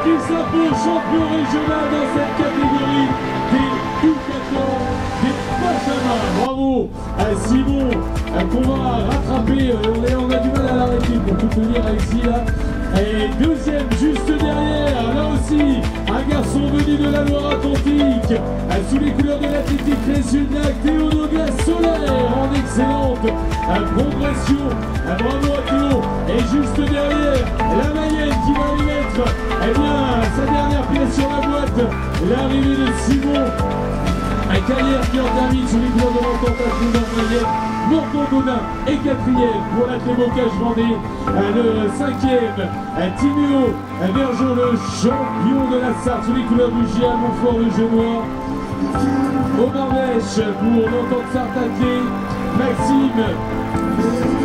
qui s'impose champion régional dans cette catégorie des U14 des Benjamins. Bravo à Simon qu'on va rattraper. On a du mal à l'arrêter pour tout tenir ici là. Et deuxième juste derrière, là aussi, un garçon venu de la Loire-Atlantique, sous les couleurs de l'Athletic Résulnac, Théodogas Solaire en excellente progression. Bravo à Théo. Et juste derrière, la Mayenne qui va aller mettre sa dernière pièce sur la boîte. L'arrivée de Simon. Un carrière qui en termine sous les couleurs de l'Ententation d'Armaillette. Morton Godin est quatrième pour la Bocage Vendée. Le cinquième, Timéo Bergeau, le champion de la Sarthe sous les couleurs du GIA Montfort le Genois. Omar Lèche pour l'Entente Sarthe-Athlé. Maxime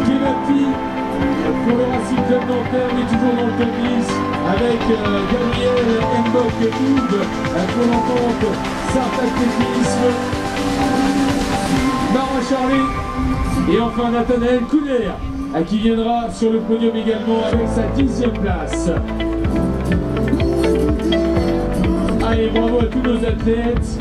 Kevati pour le Racing Club Nanterre, mais toujours dans le top 10 avec Gabriel Mbok-Oud pour l'Entente Sarthe-Athlétisme. Marin Charlet et enfin Nathanaël Couder qui viendra sur le podium également avec sa 10e place. Allez, bravo à tous nos athlètes.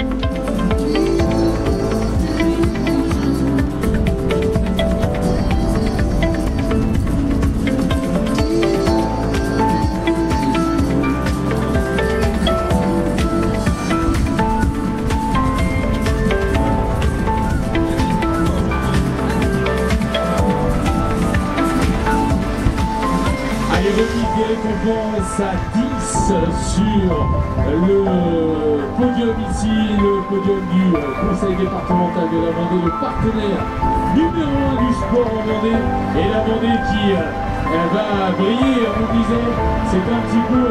Récompense à 10 sur le podium ici, le podium du Conseil départemental de la Vendée, le partenaire numéro 1 du sport en Vendée, et la Vendée qui va briller, on vous disait, c'est un petit peu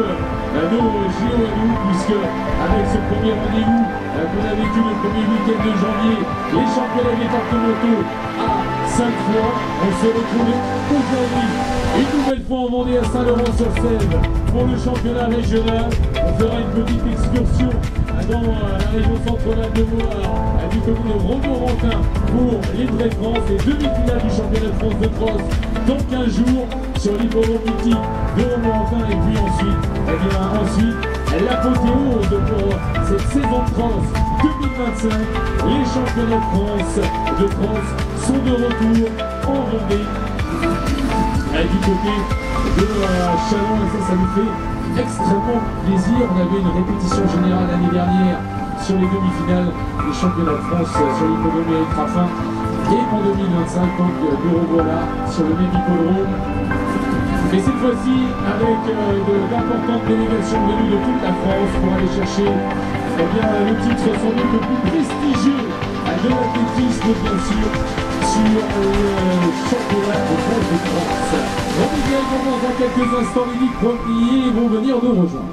nos JO à nous, puisque avec ce premier rendez-vous qu'on a vécu le premier week-end de janvier, les championnats départementaux à 5 fois, on se retrouve aujourd'hui une nouvelle fois en Vendée à Saint-Laurent-sur-Sèvre pour le championnat régional. On fera une petite excursion dans la région centrale de Loire, du commune de Romorantin pour les Traits France, les demi-finales du championnat de France de cross dans 15 jours sur l'hippodrome mythique de Romorantin. Et puis ensuite, l'apothéose pour cette saison de cross 2025. Les championnats de France de cross sont de retour en Vendée. Du côté de Chalon, et ça nous fait extrêmement plaisir. On avait une répétition générale l'année dernière sur les demi-finales des championnats de France sur l'hippodrome Éric Raffin, et en 2025 donc le revoilà sur le même hippodrome, mais cette fois-ci avec d'importantes délégations venues de toute la France pour aller chercher le titre sans doute le plus prestigieux de l'athlétisme, bien sûr, sur le championnat de France de France. On dans quelques instants, les Ligue Premier vont venir nous rejoindre.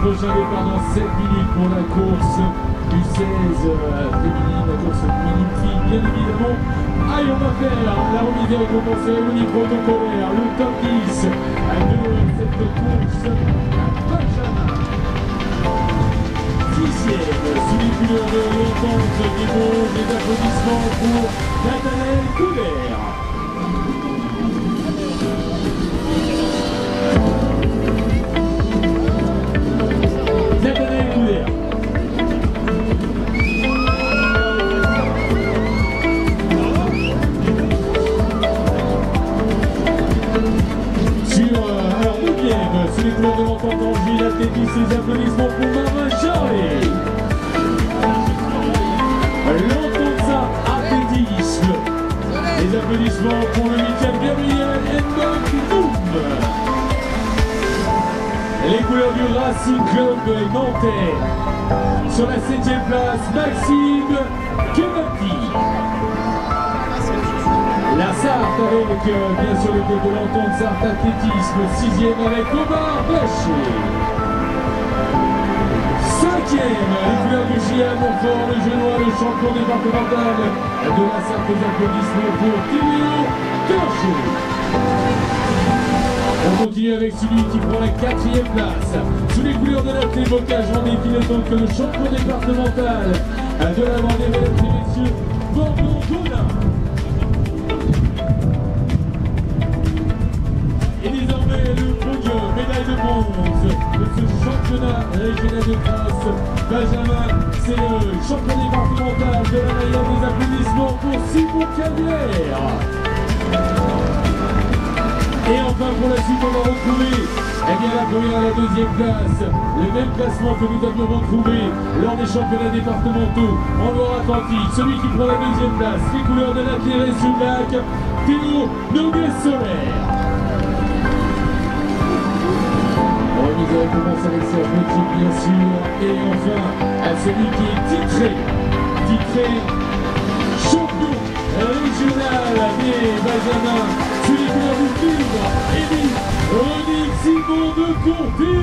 prochain départ dans 7 minutes pour la course du 16 féminine, la course Allez, on va faire la remise des récompenses cérémonie protocolaire, le top 10 de cette course à Benjamin. 10e, sous les couleurs de l'entente des mots, des applaudissements pour Nathanaël Couder. Nathanaël Couder. Alors, 9e, sous les couleurs de l'entente Angers, l'athlétisme, les applaudissements pour Marin Charlie. L'entente ça, athlétisme. Les applaudissements pour le 8e, Gabriel Ndoum. Les couleurs du Racing Club Nantais. Sur la 7e place, Maxime Kemati. La Sarthe avec, bien sûr, le club de l'entente Sarthe athlétisme, 6e avec Omar Bachet. 5e, les couleurs du GIA Montfort, le Genois, le champion départemental de la Sarthe, les applaudissements pour Théo Kerchou. On continue avec celui qui prend la 4e place. Sous les couleurs de la Bocage, on défile donc le champion départemental de la Vendée, mesdames et messieurs, Bordeaux-Gonin. Et désormais le podium, médaille de bronze de ce championnat régional de France. Benjamin, c'est le champion départemental de la Mayenne. Des applaudissements pour Simon Cavière. Et enfin pour la suite, on va retrouver la première et la 2e place. Le même classement que nous avions retrouvé lors des championnats départementaux en Loire-Atlantique. Celui qui prend la 2e place, les couleurs de la Clérès-sur-Lac, Théo Noguès-Solaire. Remise de récompense avec sa petite, bien sûr. Et enfin, à celui qui est titré champion régional des Benjamin, sous les couleurs du Tigre, Émile René Simon de Courty.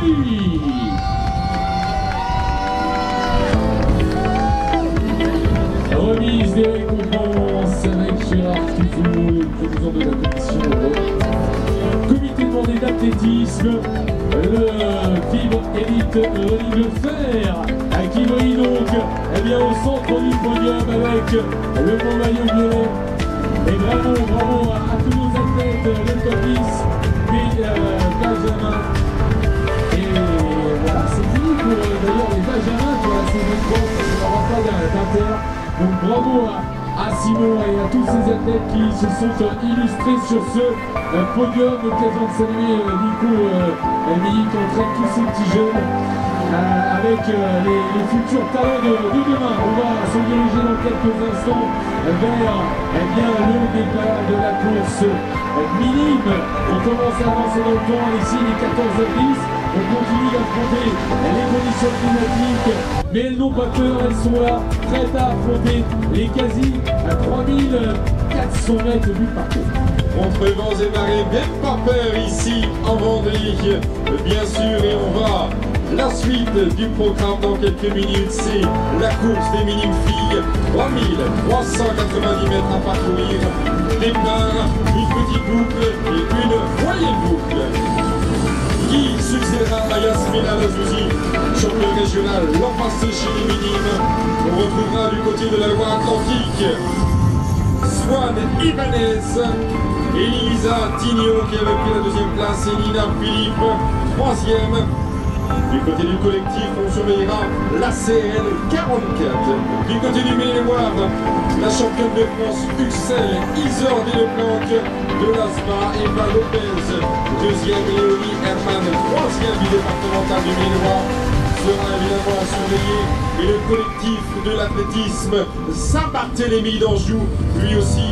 Remise des récompenses avec Gérard Tufou, le président de la commission comité demandé d'athlétisme, le fibre élite René Lefer, qui brille donc au centre du podium avec le beau maillot violet. Et bravo à tous nos athlètes, le top 10 des Benjamin. Et voilà, c'est fini pour d'ailleurs les Benjamins pour la saison 3, parce qu'on n'aura pas d'inter. Donc bravo à Simon et à tous ces athlètes qui se sont illustrés sur ce podium. L'occasion de saluer Nico Milly qui entraîne tous ces petits jeunes avec les futurs talents de demain. On va se diriger dans quelques instants vers le départ de la course minime. On commence à avancer dans le temps, ici il est 14h10. On continue d'affronter les conditions climatiques, mais elles n'ont pas peur, elles sont là, prêtes à affronter les quasi à 3400 mètres du parcours. Entre vents et marées, même pas peur ici en Vendée, bien sûr, et on va. La suite du programme dans quelques minutes, c'est la course des minimes filles, 3390 mètres à parcourir, départ, une petite boucle et une moyenne boucle. Qui succédera à Yasmina Lazouzi, champion régional l'an passé chez les minimes. On retrouvera du côté de la Loire-Atlantique Swan Ibanez, Elisa Tignon qui avait pris la 2e place et Nina Philippe, 3e. Du côté du collectif, on surveillera la CL 44. Du côté du Ménéloire, la championne de France Uxel, Isor Deleblanc de l'ASMA, Eva Lopez, 2e Léonie Herman, 3e du départemental du Ménéloire, sera évidemment à surveiller. Et le collectif de l'athlétisme Saint-Barthélemy d'Anjou, lui aussi,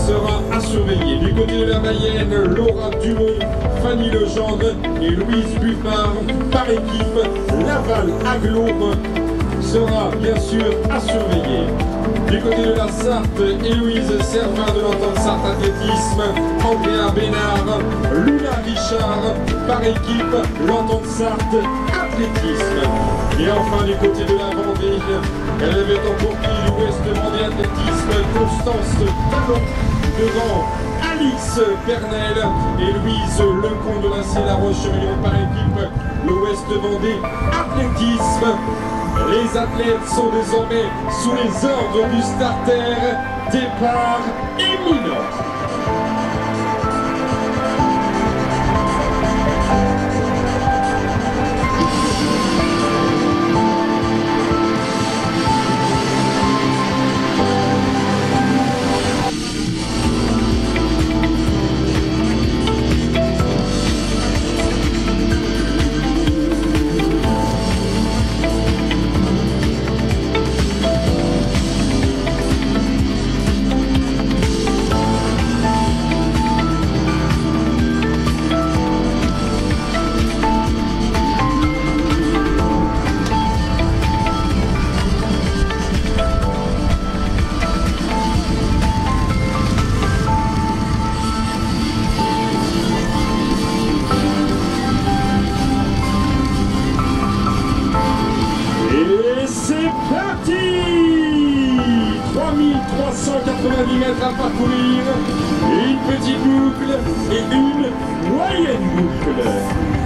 sera à surveiller. Du côté de la Mayenne, Laura Dumont, Fanny Legendre et Louise Buffard par équipe. Laval Aglome sera bien sûr à surveiller. Du côté de la Sarthe, Héloïse Servin de l'entente Sarthe Athlétisme, Andrea Bénard, Luna Richard par équipe, l'entente Sarthe Athlétisme. Et enfin du côté de la Vendée, elle avait emporté l'Ouest Vendée Athlétisme, Constance Talon devant Alice Pernel et Louise Lecomte de Lancé-la-Roche-Chevalier par équipe l'Ouest Vendée Athlétisme. Les athlètes sont désormais sous les ordres du starter. Départ imminent. C'est parti! 3390 mètres à parcourir, une petite boucle et une moyenne boucle.